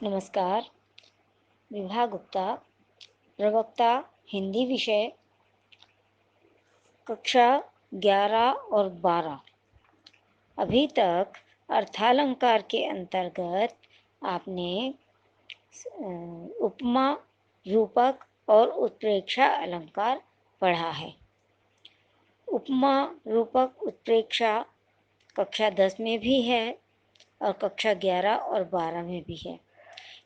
नमस्कार। विभा गुप्ता, प्रवक्ता, हिंदी विषय, कक्षा 11 और 12। अभी तक अर्थालंकार के अंतर्गत आपने उपमा, रूपक और उत्प्रेक्षा अलंकार पढ़ा है। उपमा, रूपक, उत्प्रेक्षा कक्षा 10 में भी है और कक्षा 11 और 12 में भी है।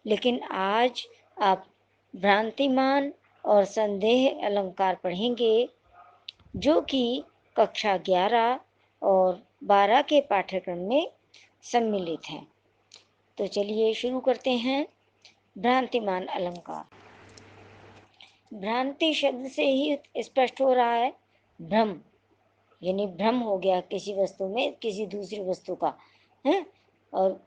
लेकिन आज आप भ्रांतिमान और संदेह अलंकार पढ़ेंगे, जो कि कक्षा 11 और 12 के पाठ्यक्रम में सम्मिलित हैं। तो चलिए शुरू करते हैं। भ्रांतिमान अलंकार। भ्रांति शब्द से ही स्पष्ट हो रहा है भ्रम, यानी भ्रम हो गया किसी वस्तु में किसी दूसरी वस्तु का है। और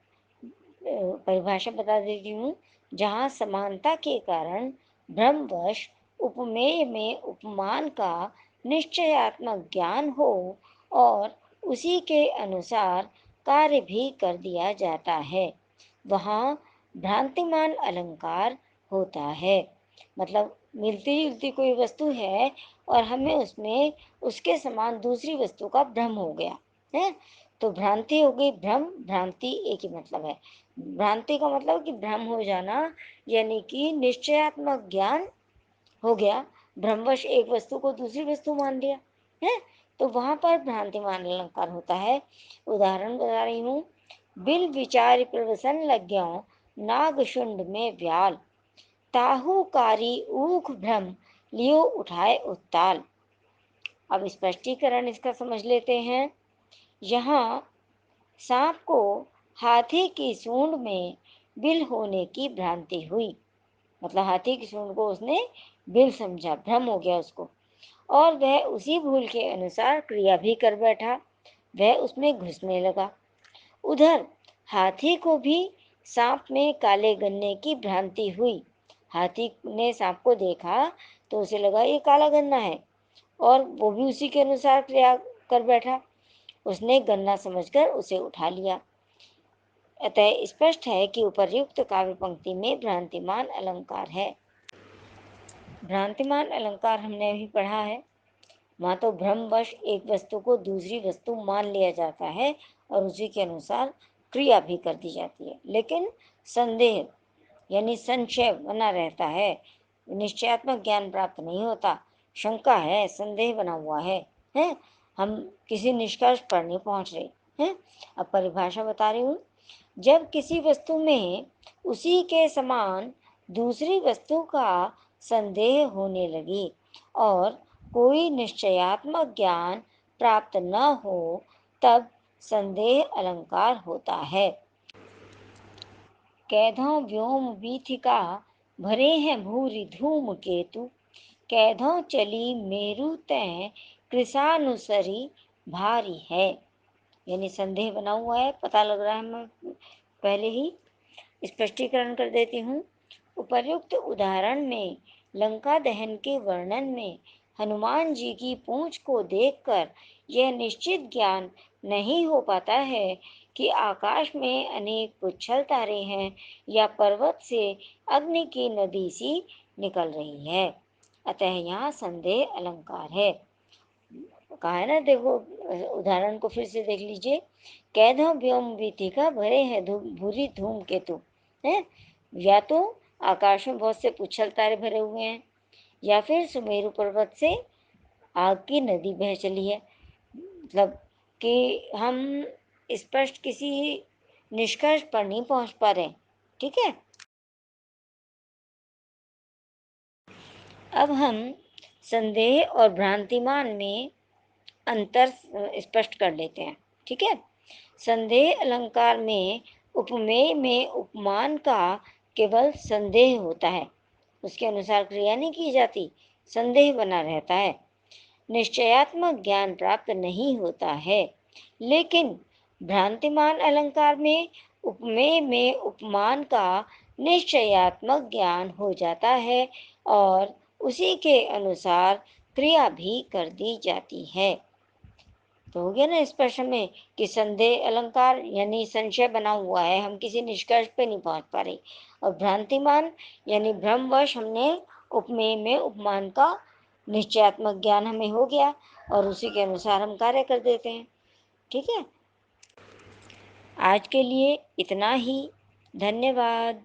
परिभाषा बता देती हूँ। जहाँ समानता के कारण भ्रमवश उपमेय में उपमान का निश्चयात्मक ज्ञान हो और उसी के अनुसार कार्य भी कर दिया जाता है, वहाँ भ्रांतिमान अलंकार होता है। मतलब मिलती जुलती कोई वस्तु है और हमें उसमें उसके समान दूसरी वस्तु का भ्रम हो गया है, तो भ्रांति हो गई। भ्रम भ्रांति एक ही मतलब है। भ्रांति का मतलब कि भ्रम हो जाना, यानी कि निश्चयात्मक ज्ञान हो गया। भ्रमवश एक वस्तु को दूसरी वस्तु मान लिया है, तो वहां पर भ्रांतिमान अलंकार होता है। उदाहरण बता रही हूँ। बिल विचार प्रवसन लग्यों नाग शुंड में व्याल, ताहुकारी ऊख भ्रम लियो उठाए उत्ताल। अब स्पष्टीकरण इसका समझ लेते हैं। यहाँ सांप को हाथी की सूंड में बिल होने की भ्रांति हुई। मतलब हाथी की सूंड को उसने बिल समझा, भ्रम हो गया उसको, और वह उसी भूल के अनुसार क्रिया भी कर बैठा। वह उसमें घुसने लगा। उधर हाथी को भी सांप में काले गन्ने की भ्रांति हुई। हाथी ने सांप को देखा तो उसे लगा ये काला गन्ना है, और वो भी उसी के अनुसार क्रिया कर बैठा। उसने गन्ना समझकर उसे उठा लिया। अतः स्पष्ट है कि उपर्युक्त काव्य पंक्ति में भ्रांतिमान अलंकार है। भ्रांतिमान अलंकार हमने अभी पढ़ा है। वहाँ तो भ्रमवश एक वस्तु को दूसरी वस्तु मान लिया जाता है और उसी के अनुसार क्रिया भी कर दी जाती है। लेकिन संदेह यानी संशय बना रहता है, निश्चयात्मक ज्ञान प्राप्त नहीं होता। शंका है, संदेह बना हुआ है? हम किसी निष्कर्ष पर नहीं पहुंच रहे हैं। अब परिभाषा बता रही हूँ। जब किसी वस्तु में उसी के समान दूसरी वस्तु का संदेह होने लगे और कोई निश्चयात्मक ज्ञान प्राप्त न हो, तब संदेह अलंकार होता है। कैधों व्योम वीथिका भरे हैं भूरि धूम केतु, कैधों चली मेरु तय कृशानुसरी भारी है। यानी संदेह बना हुआ है, पता लग रहा है। मैं पहले ही स्पष्टीकरण कर देती हूँ। उपर्युक्त उदाहरण में लंका दहन के वर्णन में हनुमान जी की पूंछ को देखकर यह निश्चित ज्ञान नहीं हो पाता है कि आकाश में अनेक पुच्छल तारे हैं या पर्वत से अग्नि की नदी सी निकल रही है। अतः यहाँ संदेह अलंकार है। कहा है ना, देखो उदाहरण को फिर से देख लीजिए। कैधों व्योम वीथिका भरे हैं भूरी धूम केतु है। या तो आकाश में बहुत से पुच्छल तारे भरे हुए हैं, या फिर सुमेरु पर्वत से आग की नदी बह चली है। मतलब कि हम स्पष्ट किसी निष्कर्ष पर नहीं पहुंच पा रहे। ठीक है। अब हम संदेह और भ्रांतिमान में अंतर स्पष्ट कर लेते हैं। ठीक है। संदेह अलंकार में उपमेय में उपमान का केवल संदेह होता है, उसके अनुसार क्रिया नहीं की जाती, संदेह बना रहता है, निश्चयात्मक ज्ञान प्राप्त नहीं होता है। लेकिन भ्रांतिमान अलंकार में उपमेय में उपमान का निश्चयात्मक ज्ञान हो जाता है और उसी के अनुसार क्रिया भी कर दी जाती है। तो हो गया ना स्पष्ट हमें कि संदेह अलंकार यानी संशय बना हुआ है, हम किसी निष्कर्ष पे नहीं पहुंच पा रहे। और भ्रांतिमान यानी भ्रमवश हमने उपमेय में उपमान का निश्चयात्मक ज्ञान हमें हो गया और उसी के अनुसार हम कार्य कर देते हैं। ठीक है, आज के लिए इतना ही। धन्यवाद।